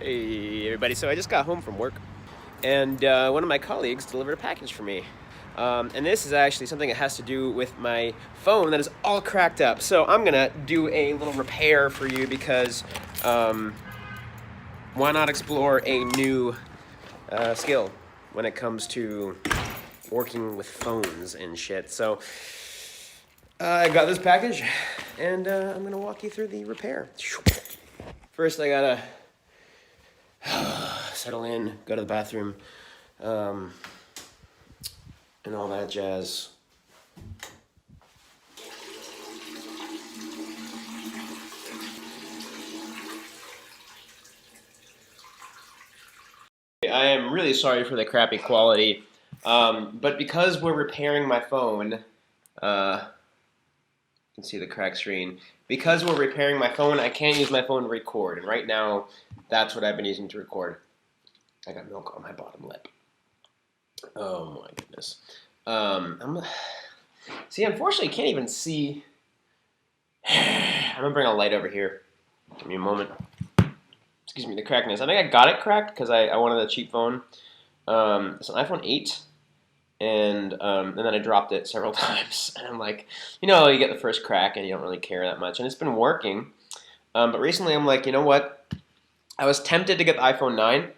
Hey everybody, so I just got home from work and one of my colleagues delivered a package for me. And this is actually something that has to do with my phone that is all cracked up. So I'm gonna do a little repair for you because why not explore a new skill when it comes to working with phones and shit. So I got this package and I'm gonna walk you through the repair. First I gotta settle in, go to the bathroom, um, and all that jazz. I am really sorry for the crappy quality, but because we're repairing my phone, you can see the cracked screen. Because we're repairing my phone, I can't use my phone to record, and right now, that's what I've been using to record. I got milk on my bottom lip. Oh my goodness. See, unfortunately, you can't even see. I'm gonna bring a light over here. Give me a moment. Excuse me, the crackness. I think I got it cracked because I wanted a cheap phone. It's an iPhone 8, and then I dropped it several times. And I'm like, you get the first crack and you don't really care that much. And it's been working. But recently I'm like, you know what? I was tempted to get the iPhone 9,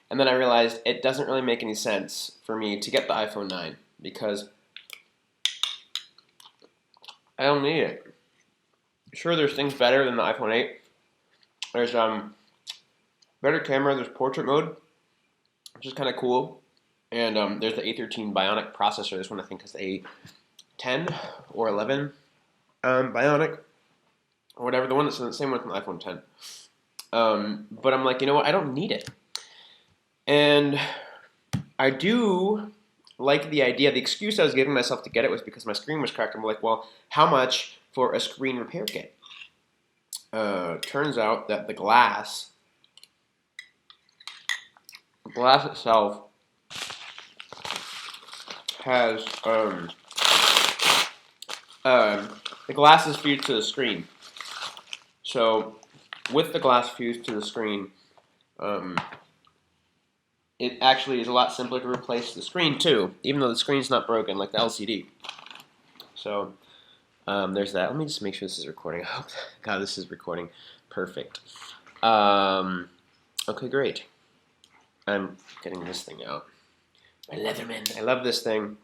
and then I realized it doesn't really make any sense for me to get the iPhone 9 because I don't need it. Sure, there's things better than the iPhone 8. There's better camera. There's portrait mode, which is kind of cool. And there's the A13 Bionic processor. This one I think has a 10 or 11 Bionic or whatever. The one that's the same one from the iPhone 10. But I'm like, you know what? I don't need it. And I do like the idea. The excuse I was giving myself to get it was because my screen was cracked. I'm like, well, how much for a screen repair kit? Turns out that the glass itself has the glass is fused to the screen. So with the glass fused to the screen, it actually is a lot simpler to replace the screen too, even though the screen's not broken like the LCD. So there's that. Let me just make sure this is recording. Oh, God, this is recording. Perfect. Okay, great. I'm getting this thing out. My Leatherman. I love this thing.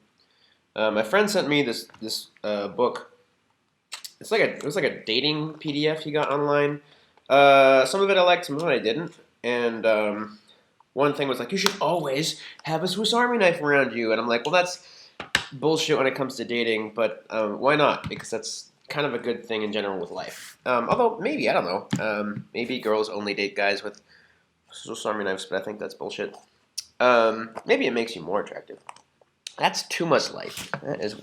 My friend sent me this book. It was like a dating PDF he got online. Some of it I liked, some of it I didn't. And one thing was like, you should always have a Swiss Army knife around you. And I'm like, well, that's bullshit when it comes to dating, but why not? Because that's kind of a good thing in general with life. Although maybe, I don't know. Maybe girls only date guys with Swiss Army knives, but I think that's bullshit. Maybe it makes you more attractive. That's too much life. That is,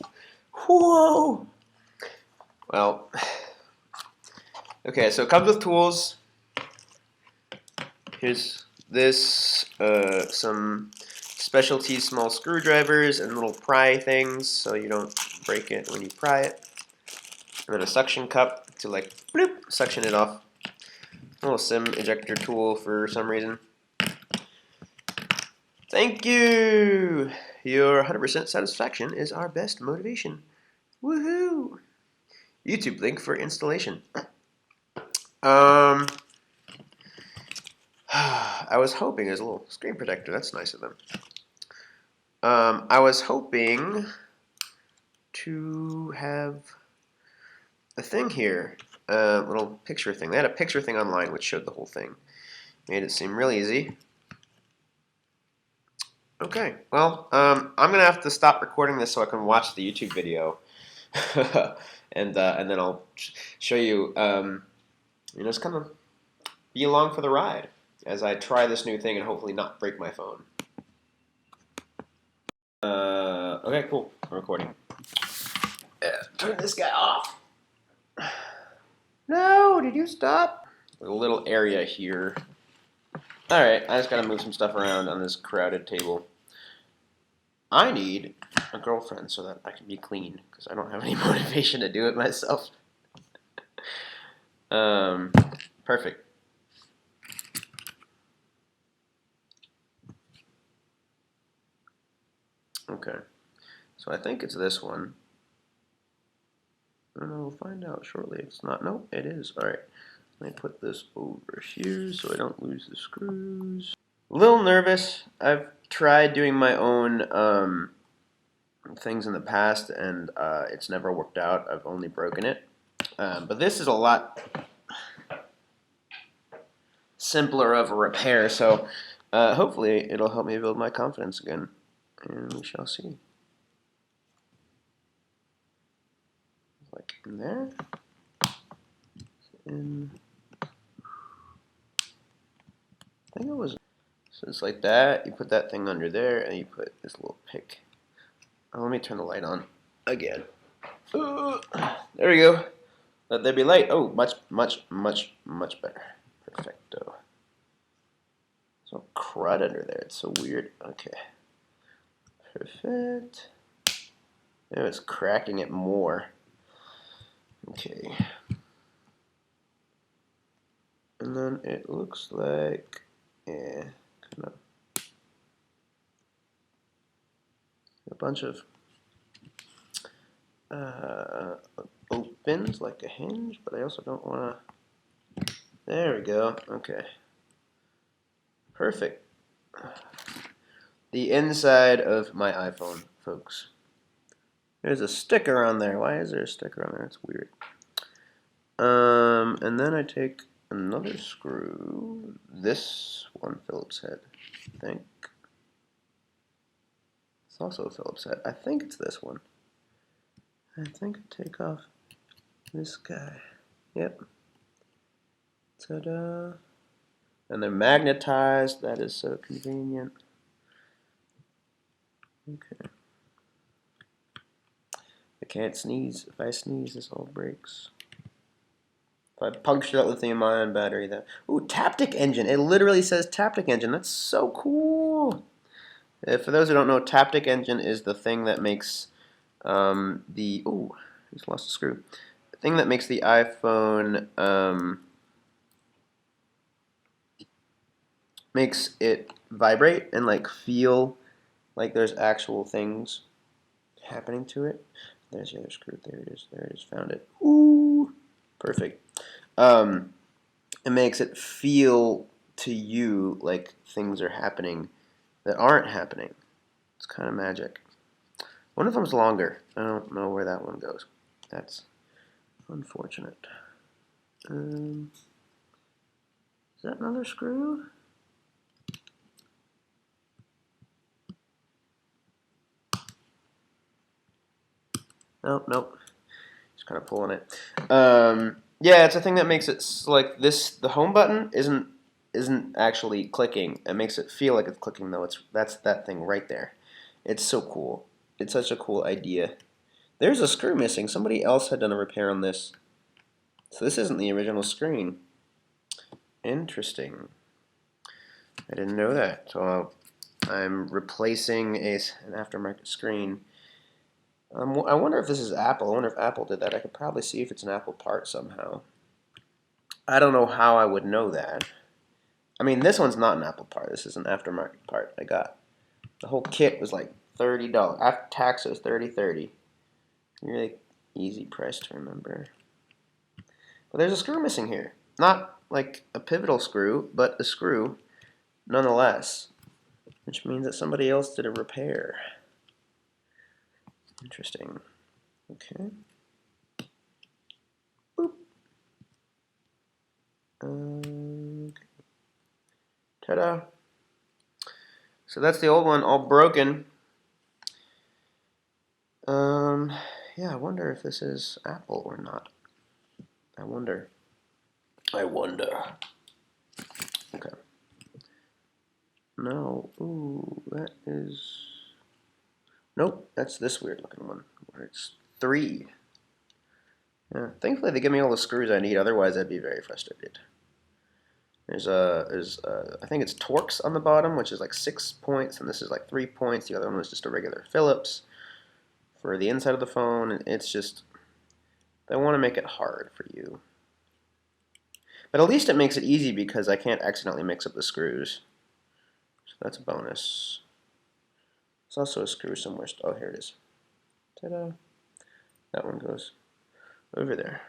whoa. Well, okay, so it comes with tools. Here's this, some specialty small screwdrivers and little pry things so you don't break it when you pry it. And then a suction cup to like, bloop, suction it off. A little SIM ejector tool for some reason. Thank you! Your 100% satisfaction is our best motivation. Woohoo! YouTube link for installation. I was hoping there's a little screen protector. That's nice of them. I was hoping to have a thing here, a little picture thing. They had a picture thing online which showed the whole thing. Made it seem real easy. Okay, well, I'm gonna have to stop recording this so I can watch the YouTube video, and then I'll show you. Just kind of be along for the ride as I try this new thing and hopefully not break my phone. Okay, cool. I'm recording. Turn this guy off. No, did you stop? A little area here. All right, I just gotta move some stuff around on this crowded table. I need a girlfriend so that I can be clean because I don't have any motivation to do it myself. Perfect. Okay. So I think it's this one. And we'll find out shortly. It's not. Nope, it is. All right. Let me put this over here so I don't lose the screws. A little nervous. I've tried doing my own things in the past, and it's never worked out. I've only broken it. But this is a lot simpler of a repair, so hopefully it'll help me build my confidence again, and we shall see. Like in there, and I think it was. So it's like that. You put that thing under there, and you put this little pick. Oh, let me turn the light on again. There we go. Let there be light. Oh, much better. Perfecto. There's no crud under there. It's so weird. Okay. Perfect. It was cracking it more. Okay. And then it looks like, yeah, kind of a bunch of opens like a hinge, but I also don't want to. There we go. Okay. Perfect. The inside of my iPhone, folks. There's a sticker on there. Why is there a sticker on there? It's weird. And then I take another screw. This one Phillips head, I think. It's also a Phillips head. I think it's this one. I think I take off this guy. Yep. Ta-da. And they're magnetized. That is so convenient. Okay. I can't sneeze. If I sneeze, this all breaks. If I puncture that lithium-ion battery, that. Ooh, Taptic engine. It literally says Taptic engine. That's so cool. For those who don't know, Taptic engine is the thing that makes the. Ooh, I just lost a screw. The thing that makes the iPhone makes it vibrate and like feel like there's actual things happening to it. There's the other screw. There it is. There it is. Found it. Ooh, perfect. It makes it feel to you like things are happening that aren't happening. It's kind of magic. One of them's longer. I don't know where that one goes. That's unfortunate. Is that another screw? Nope, nope. Just kind of pulling it. Yeah, it's a thing that makes it like this. The home button isn't actually clicking. It makes it feel like it's clicking though. That's that thing right there. It's so cool. It's such a cool idea. There's a screw missing. Somebody else had done a repair on this. So this isn't the original screen. Interesting. I didn't know that. So I'm replacing an aftermarket screen. I wonder if this is Apple. I wonder if Apple did that. I could probably see if it's an Apple part somehow. I don't know how I would know that. I mean, this one's not an Apple part. This is an aftermarket part I got. The whole kit was like $30. After tax, it was $30. Really easy price to remember. But there's a screw missing here. Not like a pivotal screw, but a screw nonetheless. Which means that somebody else did a repair. Interesting. Okay. Boop. Okay. Ta-da. So that's the old one, all broken. Yeah, I wonder if this is Apple or not. I wonder. Okay. No. Ooh, that is. Nope, that's this weird looking one where it's 3. Yeah, thankfully they give me all the screws I need. Otherwise, I'd be very frustrated. There's I think it's Torx on the bottom, which is like 6 points, and this is like 3 points. The other one is just a regular Phillips for the inside of the phone. It's just they want to make it hard for you. But at least it makes it easy because I can't accidentally mix up the screws. So that's a bonus. There's also a screw somewhere. Oh, here it is. Ta-da. That one goes over there.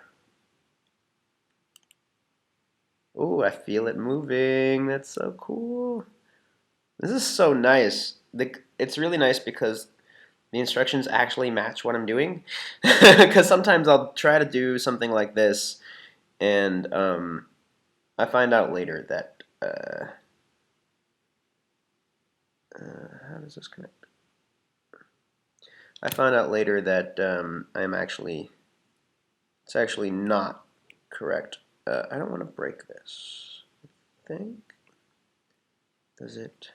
Oh, I feel it moving. That's so cool. This is so nice. It's really nice because the instructions actually match what I'm doing. Because sometimes I'll try to do something like this, and I find out later that how does this connect? I find out later that it's actually not correct. I don't want to break this. I think. Does it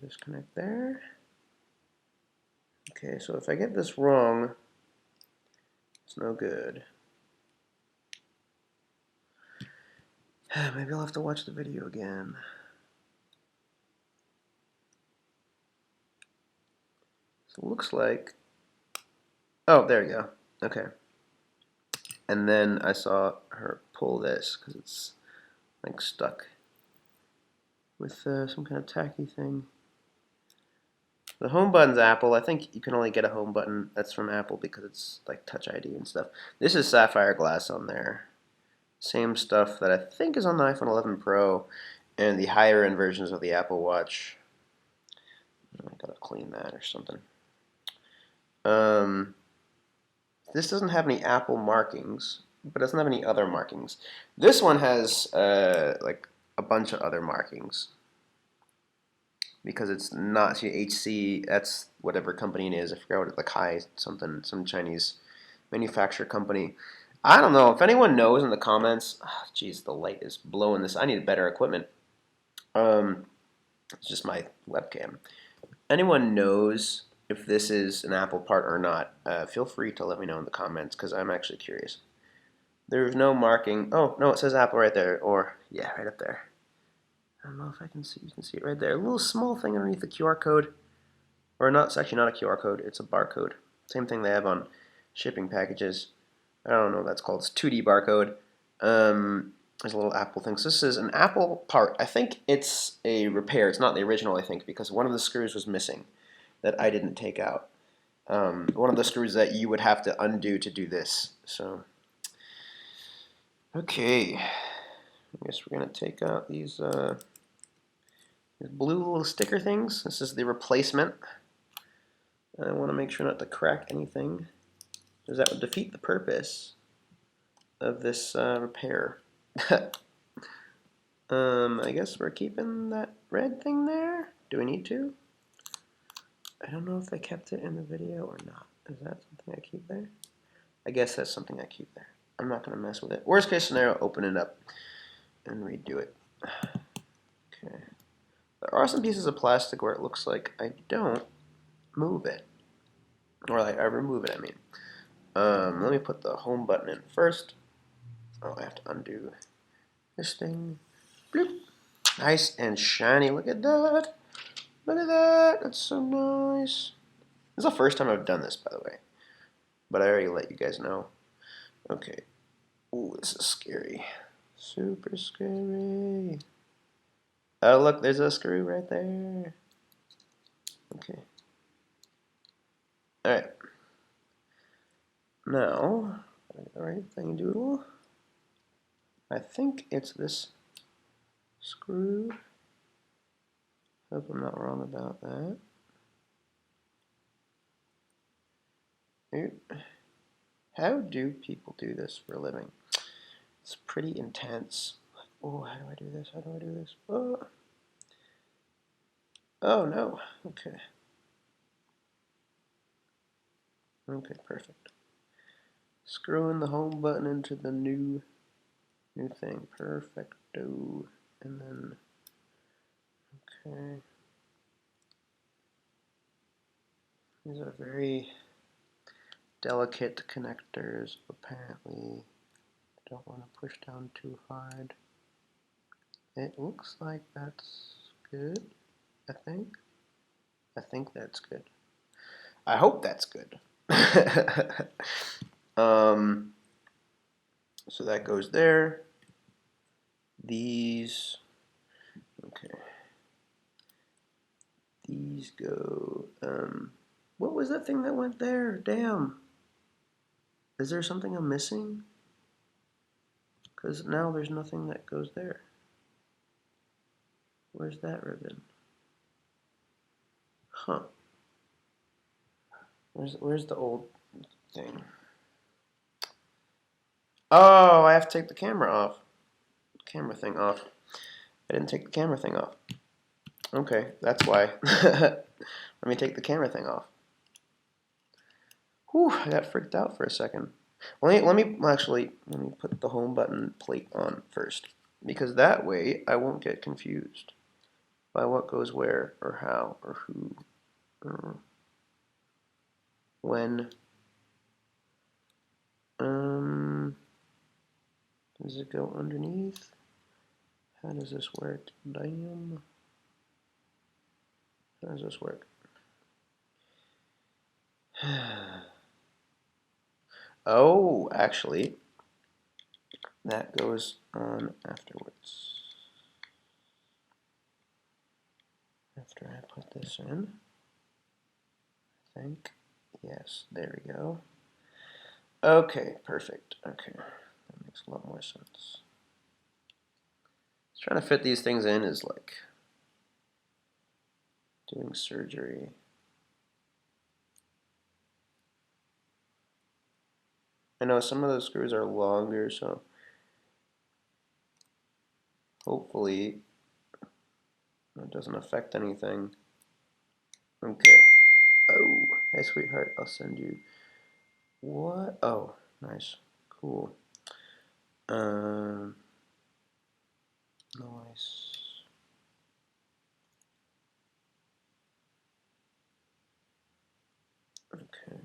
disconnect there? Okay, so if I get this wrong, it's no good. Maybe I'll have to watch the video again. So it looks like, oh, there you go. Okay. And then I saw her pull this because it's like stuck with some kind of tacky thing. The home button's Apple. I think you can only get a home button that's from Apple because it's like Touch ID and stuff. This is sapphire glass on there. Same stuff that I think is on the iPhone 11 Pro and the higher end versions of the Apple Watch. I gotta clean that or something. This doesn't have any Apple markings, but it doesn't have any other markings. This one has like a bunch of other markings because it's not HC. That's whatever company it is. I forgot what it, like High something, some Chinese manufacturer company. I don't know if anyone knows in the comments. Geez, the light is blowing this. I need better equipment. It's just my webcam. Anyone knows if this is an Apple part or not, feel free to let me know in the comments because I'm actually curious. There's no marking. Oh, no, it says Apple right there. Or, yeah, right up there. I don't know if I can see. You can see it right there. A little small thing underneath the QR code. Or not, it's actually not a QR code. It's a barcode. Same thing they have on shipping packages. I don't know what that's called. It's 2D barcode. There's a little Apple thing. So this is an Apple part. I think it's a repair. It's not the original, I think, because one of the screws was missing that I didn't take out. One of the screws that you would have to undo to do this. So, okay. I guess we're going to take out these blue little sticker things. This is the replacement. I want to make sure not to crack anything, because that would defeat the purpose of this repair. I guess we're keeping that red thing there. Do we need to? I don't know if I kept it in the video or not. Is that something I keep there? I guess that's something I keep there. I'm not going to mess with it. Worst case scenario, open it up and redo it. Okay. There are some pieces of plastic where it looks like I don't move it. Or like I remove it, I mean. Let me put the home button in first. Oh, I have to undo this thing. Bloop. Nice and shiny. Look at that. Look at that. That's so nice. This is the first time I've done this, by the way. But I already let you guys know. Okay. Ooh, this is scary. Super scary. Oh, look, there's a screw right there. Okay. Alright. Now, alright, thing doodle. I think it's this screw. Hope I'm not wrong about that. How do people do this for a living? It's pretty intense. Oh, how do I do this? How do I do this? Oh, oh no. Okay. Okay, perfect. Screwing the home button into the new thing. Perfecto. And then, okay. These are very delicate connectors, apparently. I don't want to push down too hard. It looks like that's good, I think. I think that's good. I hope that's good. So that goes there. These, okay. these go? What was that thing that went there? Damn. Is there something I'm missing? Because now there's nothing that goes there. Where's that ribbon? Huh. Where's the old thing? Oh, I have to take the camera off. Camera thing off. I didn't take the camera thing off. Okay, that's why. Let me take the camera thing off. Whew, I got freaked out for a second. Let me put the home button plate on first, because that way I won't get confused by what goes where or how or who or when. Does it go underneath? How does this work? Damn. How does this work? Oh, actually, that goes on afterwards. After I put this in, I think. Yes, there we go. Okay, perfect. Okay, that makes a lot more sense. Trying to fit these things in is like doing surgery. I know some of those screws are longer, so hopefully that doesn't affect anything. Okay. Oh, hey sweetheart, I'll send you. What? Oh, nice. Cool. Nice. Okay.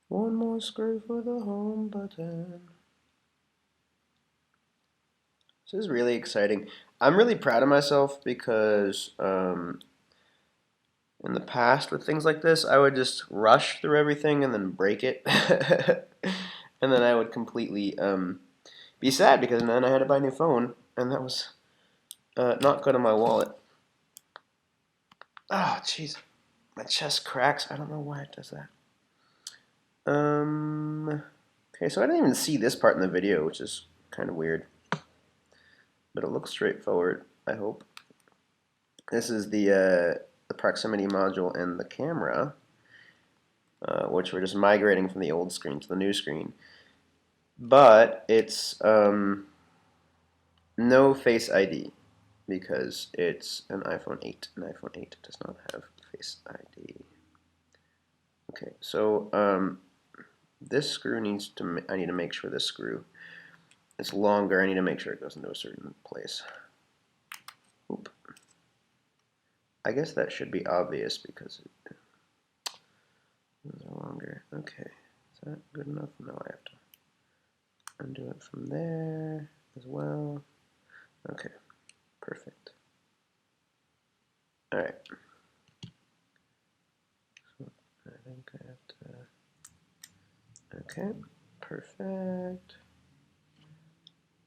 One more screw for the home button. This is really exciting. I'm really proud of myself because in the past with things like this, I would just rush through everything and then break it. And then I would completely be sad because then I had to buy a new phone, and that was not good on my wallet. Oh, jeez. My chest cracks. I don't know why it does that. Okay, so I didn't even see this part in the video, which is kind of weird. But it looks straightforward, I hope. This is the proximity module and the camera, which we're just migrating from the old screen to the new screen. But it's no Face ID because it's an iPhone 8. An iPhone 8 does not have Face ID. Okay, so this screw needs to, I need to make sure this screw is longer. I need to make sure it goes into a certain place. Oop. I guess that should be obvious because it is longer. Okay, is that good enough? No, I have to undo it from there as well. Okay, perfect. All right. So I think I have to. Okay, perfect.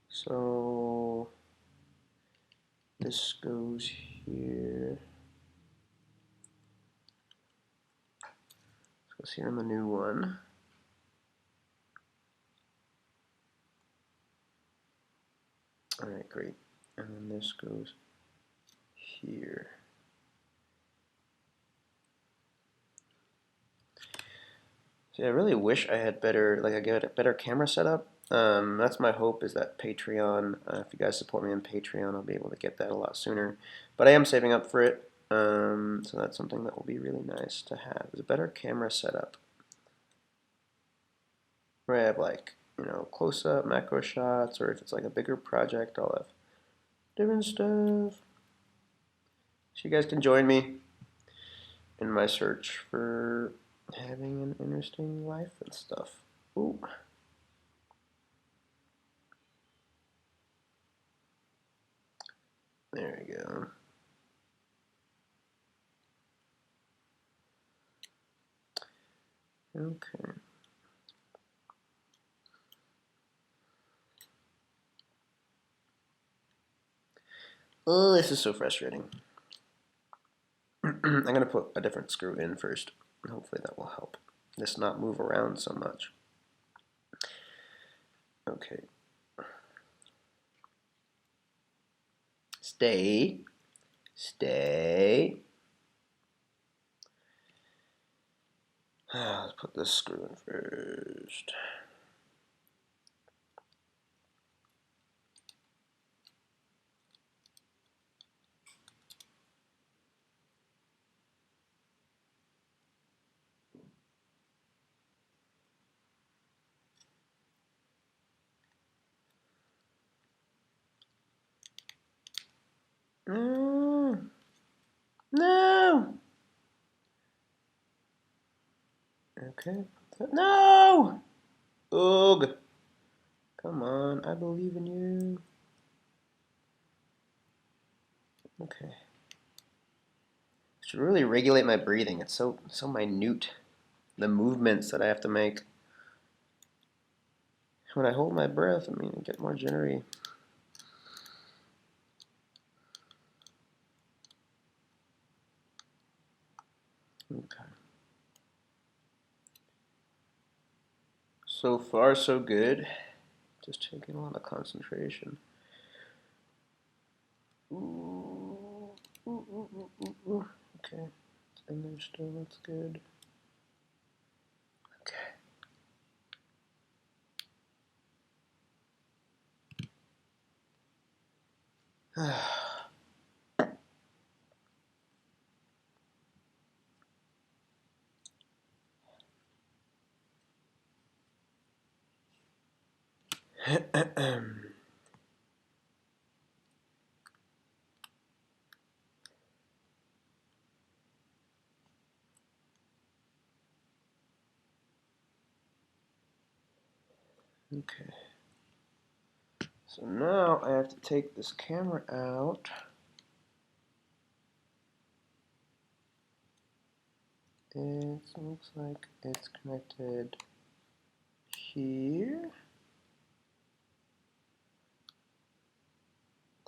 So this goes here. This goes here on the new one. All right, great. And then this goes here. See, I really wish I had better, like I get a better camera setup. That's my hope, is that Patreon, if you guys support me on Patreon, I'll be able to get that a lot sooner. But I am saving up for it, so that's something that will be really nice to have, is a better camera setup. Where I have like, you know, close-up macro shots, or if it's like a bigger project, I'll have different stuff. So you guys can join me in my search for having an interesting life and stuff. Ooh. There we go. Okay. Oh, this is so frustrating. I'm going to put a different screw in first. Hopefully that will help this not move around so much. Okay. Stay. Stay. Let's put this screw in first. No. No. Okay. No. Ugh. Come on. I believe in you. Okay. Should really regulate my breathing. It's so minute. The movements that I have to make. When I hold my breath, I mean, I get more jittery. Okay. So far, so good. Just taking a lot of concentration. Ooh. Ooh, ooh, ooh, ooh, ooh. Okay. It's in there still. That's good. Okay. Okay. So now I have to take this camera out. It looks like it's connected here.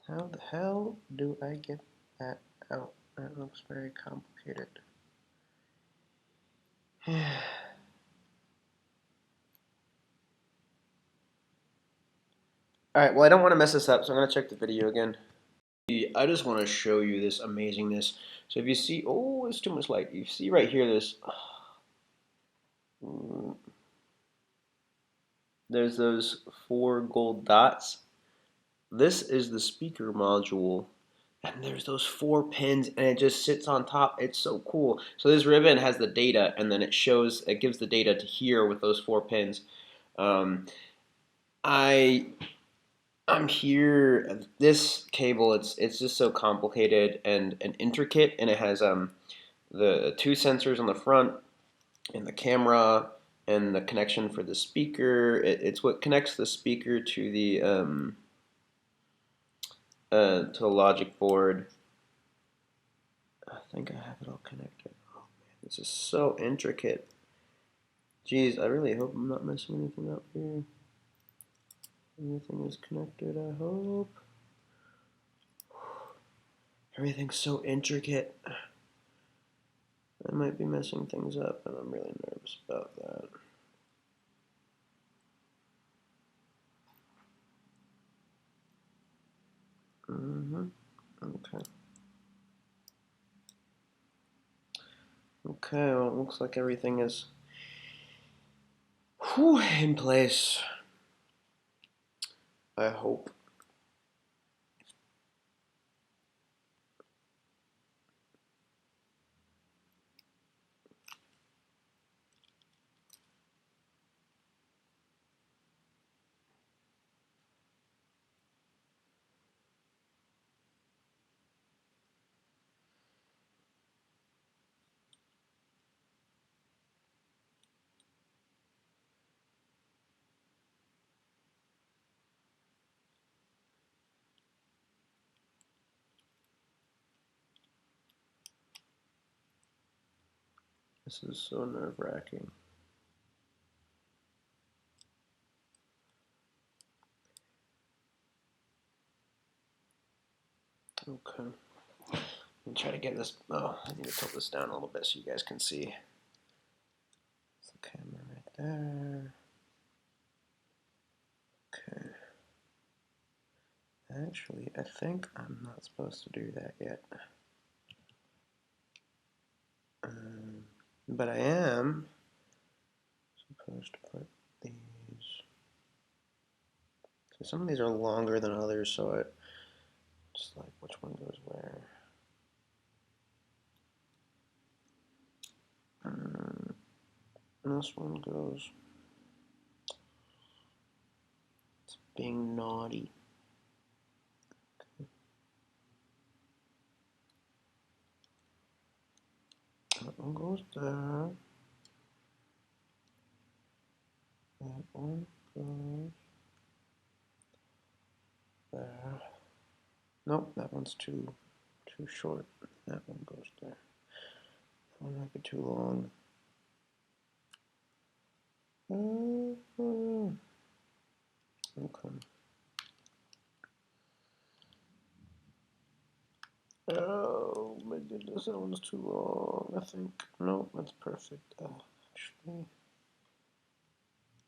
How the hell do I get that out? That looks very complicated. Alright, well I don't want to mess this up, so I'm going to check the video again. I just want to show you this amazingness. So if you see, oh, it's too much light. You see right here this, there's those 4 gold dots. This is the speaker module. And there's those 4 pins and it just sits on top. It's so cool. So this ribbon has the data and then it gives the data to here with those 4 pins. Um, I'm here. This cable, it's just so complicated and intricate, and it has the 2 sensors on the front and the camera and the connection for the speaker. It's what connects the speaker to the logic board. I think I have it all connected. Oh man, this is so intricate. Jeez, I really hope I'm not messing anything up here. Everything is connected, I hope. Everything's so intricate. I might be messing things up, and I'm really nervous about that. Okay. Okay, well, it looks like everything is in place. I hope. This is so nerve-wracking. Okay. Let me try to get this. Oh, I need to tilt this down a little bit so you guys can see. It's the camera right there. Okay. Actually, I think I'm not supposed to do that yet. But I am supposed to put these. So some of these are longer than others, so it just like which one goes where. This one goes. It's being naughty. That one goes there. That one goes there. Nope, that one's too short. That one goes there. That one might be too long. Okay. Oh my goodness, that one's too long, I think. No, that's perfect. Actually,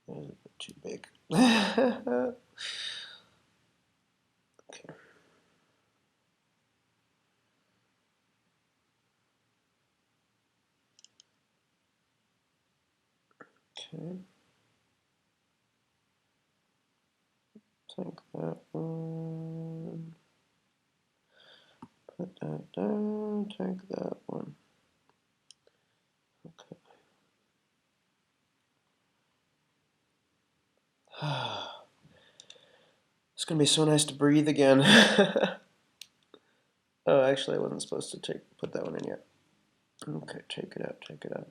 that is a bit too big. Okay. Okay. Take that one. Put that down. Take that one. Okay. It's gonna be so nice to breathe again. Oh, actually, I wasn't supposed to put that one in yet. Okay, take it out. Take it out.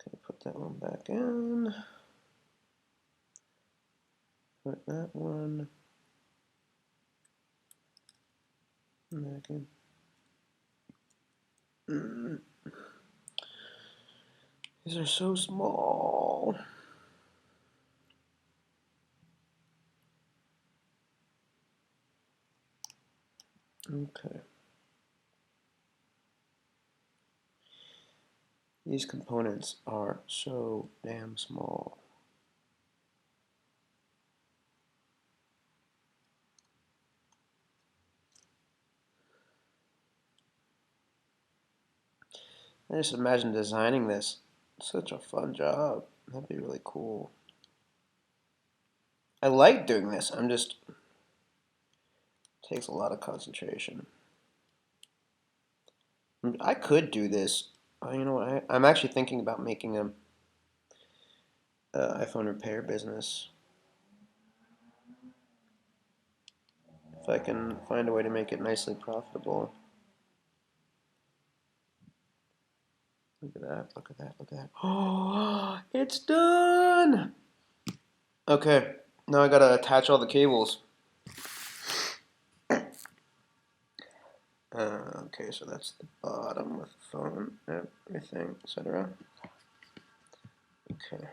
Okay, put that one back in. Put that one back in. These are so small. Okay. These components are so damn small. I just imagine designing this. Such a fun job. That'd be really cool. I like doing this. Takes a lot of concentration. I could do this. You know what? I'm actually thinking about making a iPhone repair business. If I can find a way to make it nicely profitable. Look at that, look at that, look at that. Oh, it's done! Okay, now I gotta attach all the cables. Okay, so that's the bottom with the phone, everything, etc. Okay.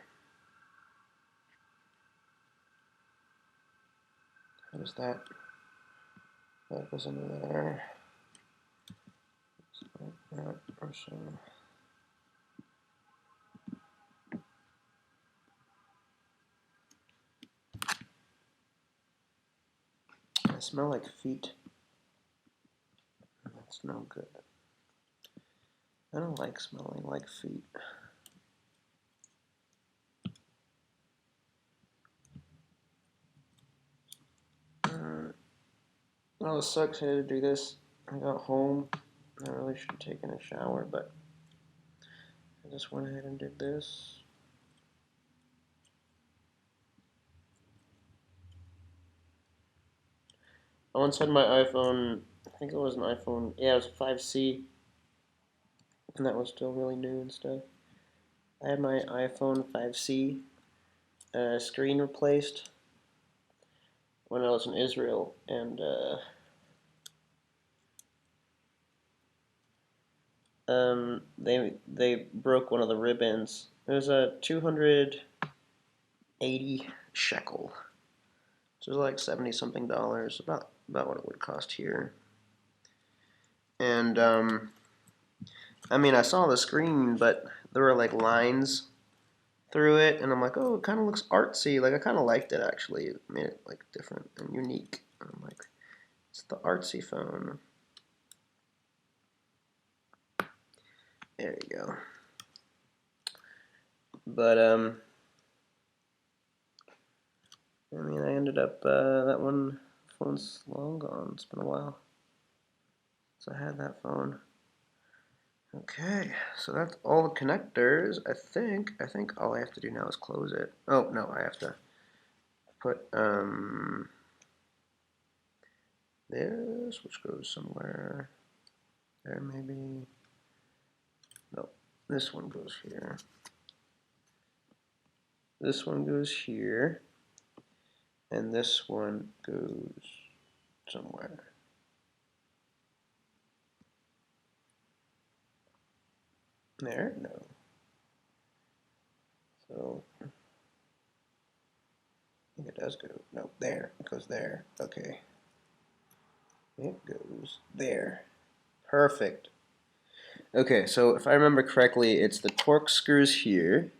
How does that? That goes into there. Like that or so. I smell like feet. That's no good. I don't like smelling like feet. I was so excited to do this. I got home. I really should have taken a shower, but I just went ahead and did this. I once had my iPhone, I think it was an iPhone, yeah, it was 5C. and that was still really new and stuff. I had my iPhone 5C screen replaced when I was in Israel, and they broke one of the ribbons. It was a 280 shekel, which is like 70 something dollars, about what it would cost here. And I mean, I saw the screen, but there were like lines through it, and I'm like, oh, it kind of looks artsy. Like I kind of liked it actually. It made it like different and unique. And I'm like, it's the artsy phone. There you go. But I mean, I ended up that phone's long gone. It's been a while since I had that phone. Okay, so that's all the connectors. I think all I have to do now is close it. Oh no, I have to put this, which goes somewhere there maybe. No, this one goes here. This one goes here, and this one goes somewhere. There? No. So I think it does go. No, there. It goes there. Okay. It goes there. Perfect. Okay, so if I remember correctly, it's the Torx screws here.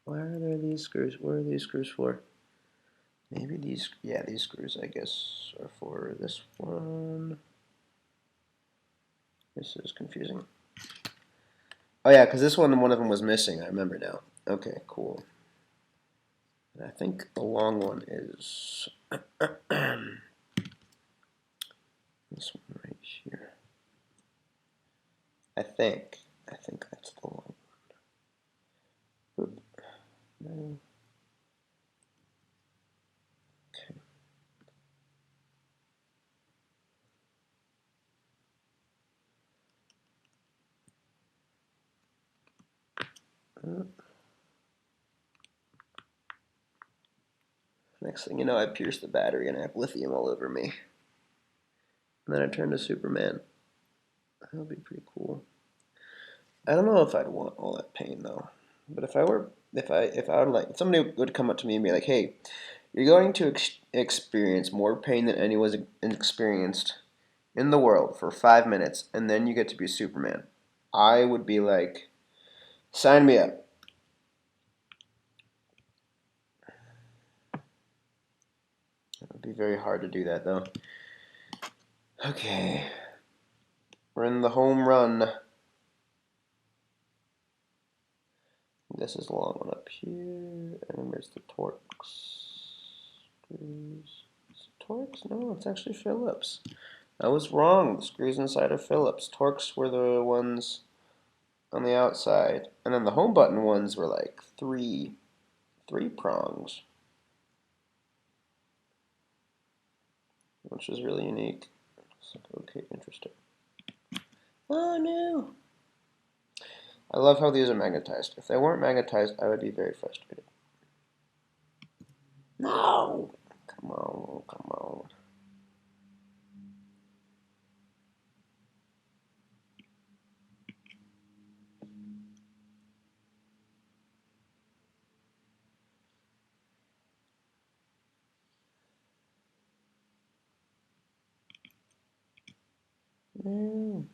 Why are there these screws? What are these screws for? Maybe these, yeah, these screws, I guess, are for this one. This is confusing. Oh yeah, because this one of them was missing. I remember now. Okay, cool. And I think the long one is this one right here. I think that's the long one. Oop. No. Okay. Next thing you know, I pierced the battery and I have lithium all over me. And then I turned to Superman. That would be pretty cool. I don't know if I'd want all that pain though. But if I would like, if somebody would come up to me and be like, "Hey, you're going to experience more pain than anyone's experienced in the world for 5 minutes, and then you get to be Superman," I would be like, "Sign me up." It would be very hard to do that though. Okay, we're in the home run. This is the long one up here, and then there's the Torx screws. Is it Torx? No, it's actually Phillips. I was wrong. The screws inside are Phillips. Torx were the ones on the outside, and then the home button ones were like three prongs, which is really unique. So, okay, interesting. Oh no! I love how these are magnetized. If they weren't magnetized, I would be very frustrated. No! Come on, come on. No.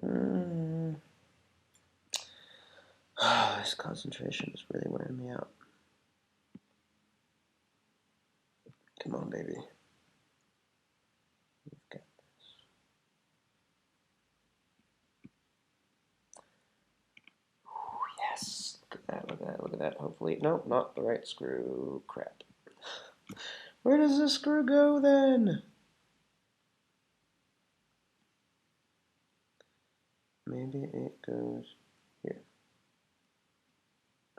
Mm. This concentration is really wearing me out. Come on, baby. You've got this. Yes. Look at that, look at that, look at that. Hopefully, nope, not the right screw. Crap. Where does this screw go then? Maybe it goes here.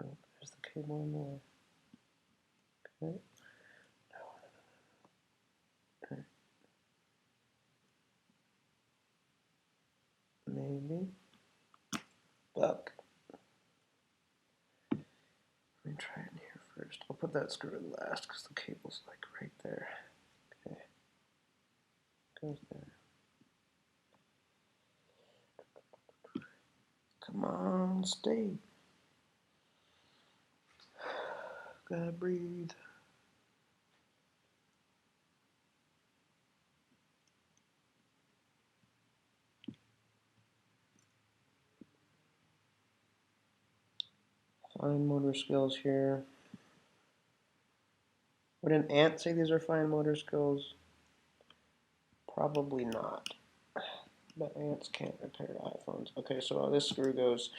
Oh, there's the cable in there. Okay. Okay. Maybe. Fuck. Let me try it in here first. I'll put that screw in last because the cable's like right there. Okay. Goes there. Come on, stay. Gotta breathe. Fine motor skills here. Would an ant say these are fine motor skills? Probably not. But ants can't repair iPhones. Okay, so this screw goes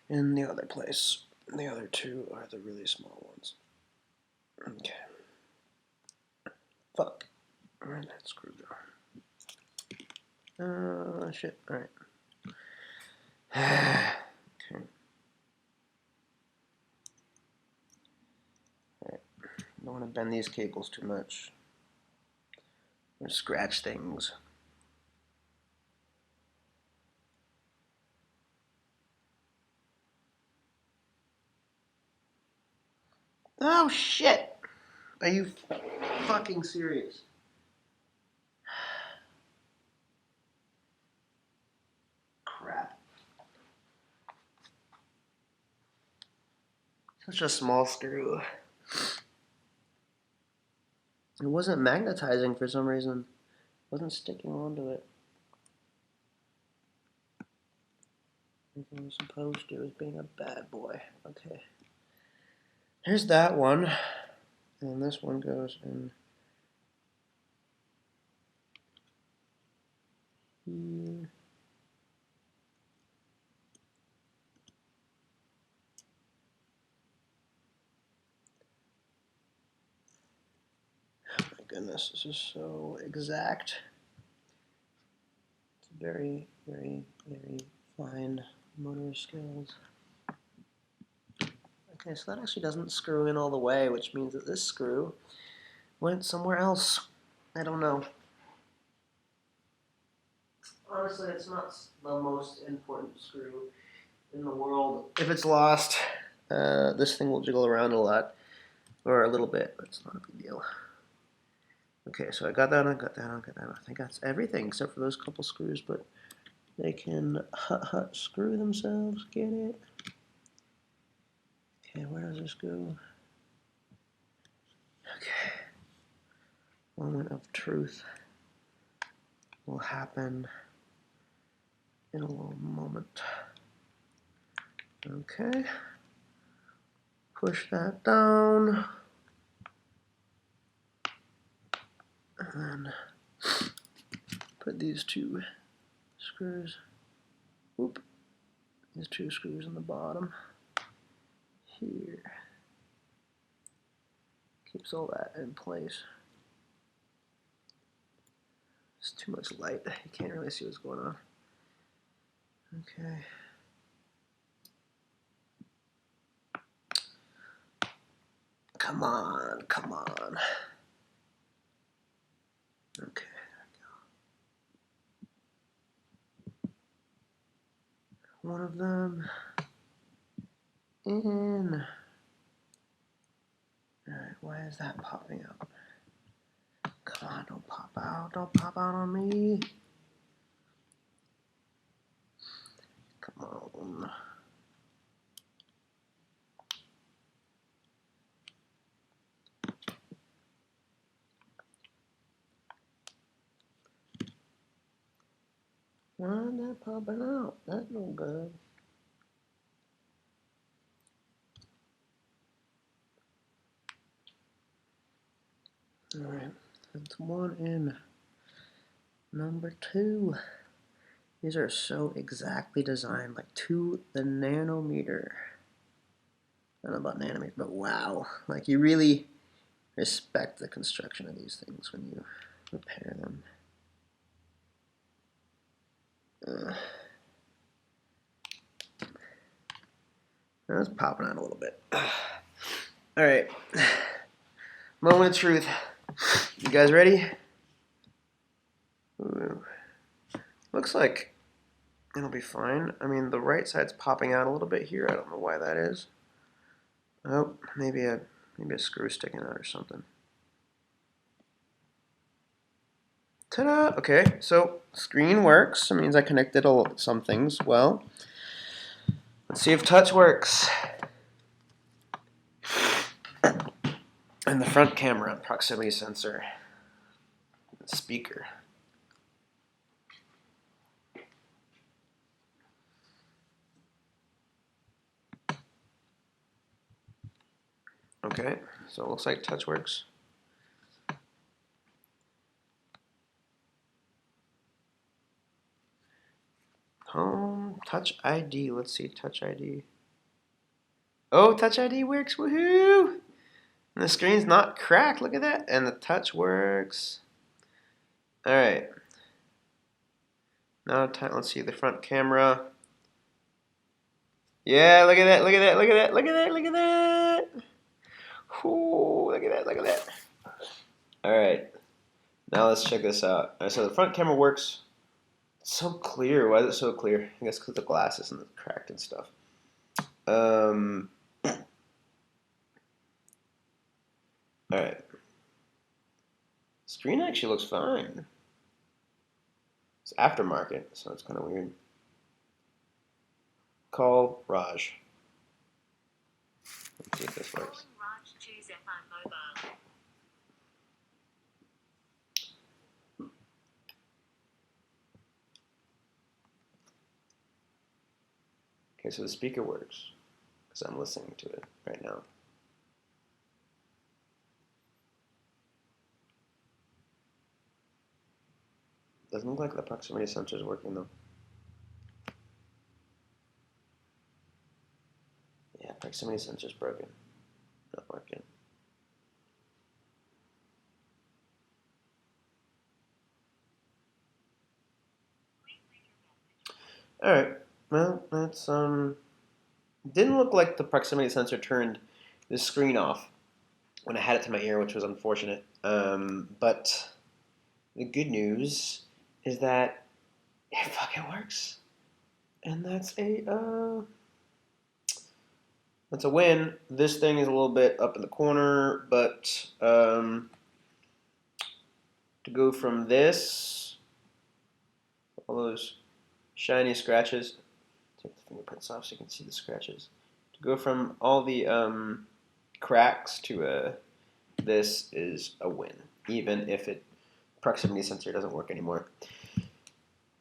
in the other place. The other two are the really small ones. Okay. Fuck. Where'd that screw go? Shit. Alright. Okay. Alright. Don't want to bend these cables too much. Or scratch things. Oh shit! Are you fucking serious? Crap. Such a small screw. It wasn't magnetizing for some reason. It wasn't sticking onto it. Everything was supposed to. It was being a bad boy. Okay. Here's that one. And then this one goes in here. Oh my goodness, this is so exact. It's very, very, very fine motor skills. Okay, so that actually doesn't screw in all the way, which means that this screw went somewhere else. I don't know. Honestly, it's not the most important screw in the world. If it's lost, this thing will jiggle around a lot, or a little bit, but it's not a big deal. Okay, so I got that, I got that, I got that. I think that's everything except for those couple screws, but they can screw themselves, get it? Okay, where does this go? Okay. Moment of truth will happen in a little moment. Okay. Push that down. And then put these two screws, whoop, these two screws in the bottom here. Keeps all that in place. It's too much light. You can't really see what's going on. Okay. Come on, come on. Okay, there we go. One of them in. Alright, why is that popping out? Come on, don't pop out. Don't pop out on me. Come on. Why is that popping out? That's no good. Alright, that's one in. Number two. These are so exactly designed, like to the nanometer. I don't know about nanometer, but wow. Like you really respect the construction of these things when you repair them. That's popping out a little bit. All right. Moment of truth. You guys ready? Ooh. Looks like it'll be fine. I mean, the right side's popping out a little bit here. I don't know why that is. Oh, maybe a screw sticking out or something. Ta-da! Okay, so screen works. That means I connected some things well. Let's see if touch works. And the front camera, proximity sensor, speaker. Okay, so it looks like touch works. Home, touch ID. Let's see, touch ID. Oh, touch ID works. Woohoo! And the screen's not cracked. Look at that. And the touch works. All right. Now, let's see the front camera. Yeah, look at that. Look at that. Look at that. Look at that. Look at that. Ooh, look at that. Look at that. All right. Now let's check this out. All right, so the front camera works. It's so clear. Why is it so clear? I guess because the glass isn't cracked and stuff. All right. Screen actually looks fine. It's aftermarket, so it's kind of weird. Call Raj. Let's see if this works. Okay, so the speaker works because I'm listening to it right now. Doesn't look like the proximity sensor is working though. Yeah, proximity sensor is broken. Not working. All right. Well, that's didn't look like the proximity sensor turned the screen off when I had it to my ear, which was unfortunate. But the good news is that it fucking works, and that's a win. This thing is a little bit up in the corner, but to go from this, all those shiny scratches. Take the fingerprints off so you can see the scratches. To go from all the cracks to this is a win, even if it proximity sensor doesn't work anymore.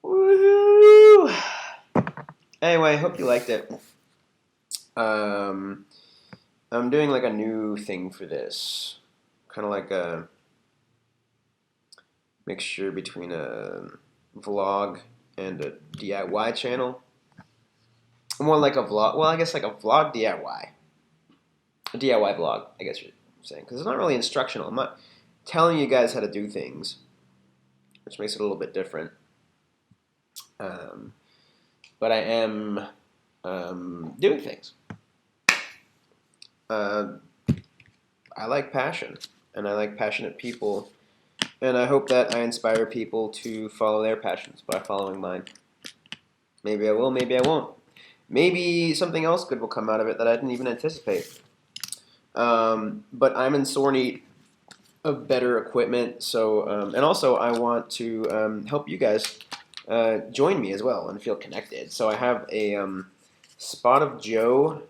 Woohoo! Anyway, hope you liked it. I'm doing like a new thing for this, kind of like a mixture between a vlog and a DIY channel. More like a vlog. Well, I guess like a vlog DIY. A DIY vlog, I guess you're saying. Because it's not really instructional. I'm not telling you guys how to do things, which makes it a little bit different. But I am doing things. I like passion, and I like passionate people, and I hope that I inspire people to follow their passions by following mine. Maybe I will, maybe I won't. Maybe something else good will come out of it that I didn't even anticipate. But I'm in sore need of better equipment, so and also I want to help you guys join me as well and feel connected. So I have a Spot of Joe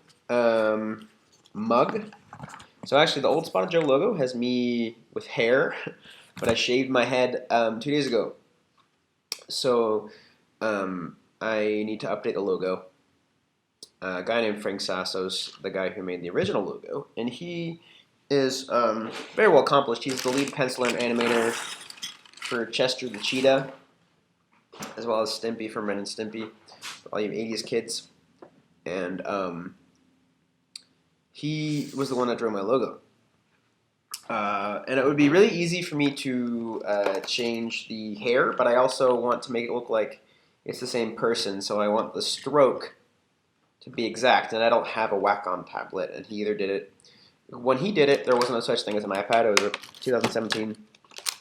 mug. So actually, the old Spot of Joe logo has me with hair, but I shaved my head 2 days ago. So I need to update the logo. A guy named Frank Sassos, the guy who made the original logo, and he is very well accomplished. He's the lead penciler and animator for Chester the Cheetah, as well as Stimpy from Ren and Stimpy, for all you 80s kids. And he was the one that drew my logo. And it would be really easy for me to change the hair, but I also want to make it look like it's the same person, so I want the stroke to be exact, and I don't have a Wacom tablet, and he either did it when he did it, there wasn't a such thing as an iPad. It was 2017.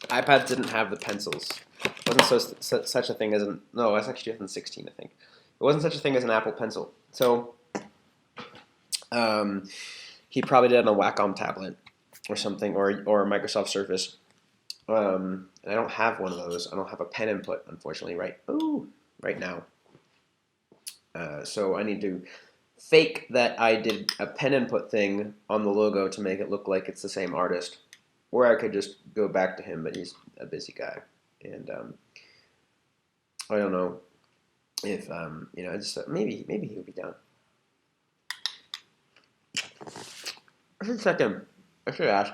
iPads didn't have the pencils. It wasn't such a thing as an no. It's actually 2016, I think. It wasn't such a thing as an Apple Pencil. So he probably did it on a Wacom tablet or something, or a Microsoft Surface. And I don't have one of those. I don't have a pen input, unfortunately, right now. So I need to fake that I did a pen input thing on the logo to make it look like it's the same artist. Or I could just go back to him, but he's a busy guy. And I don't know if, just maybe he'll be down. I should check in. I should ask.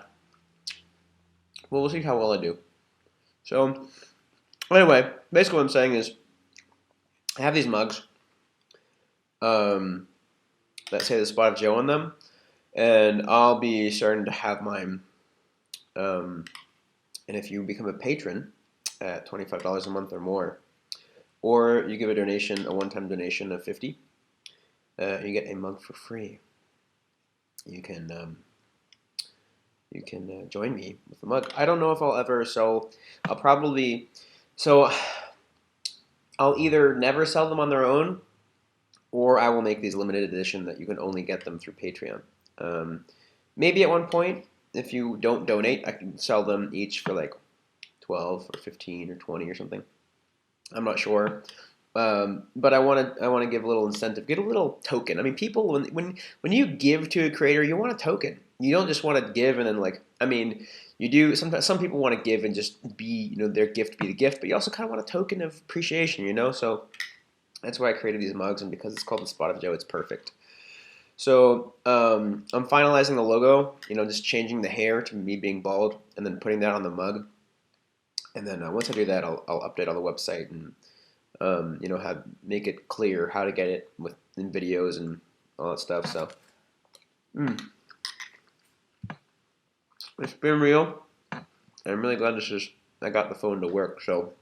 Well, we'll see how well I do. So, anyway, basically what I'm saying is I have these mugs that say the Spot of Joe on them, and I'll be starting to have mine. And if you become a patron at $25 a month or more, or you give a one-time donation of $50, you get a mug for free. You can join me with the mug. I don't know if I'll ever sell. I'll either never sell them on their own, or I will make these limited edition that you can only get them through Patreon. Maybe at one point, if you don't donate, I can sell them each for like 12 or 15 or 20 or something. I'm not sure. But I want to give a little incentive, get a little token. I mean, people when you give to a creator, you want a token. You don't just want to give and then you do. Sometimes some people want to give and just be their gift be the gift, but you also kind of want a token of appreciation. So that's why I created these mugs, and because it's called the Spot of Joe, it's perfect. So I'm finalizing the logo. Just changing the hair to me being bald, and then putting that on the mug. And then once I do that, I'll update on the website and make it clear how to get it in videos and all that stuff. So, it's been real. I'm really glad I got the phone to work. So.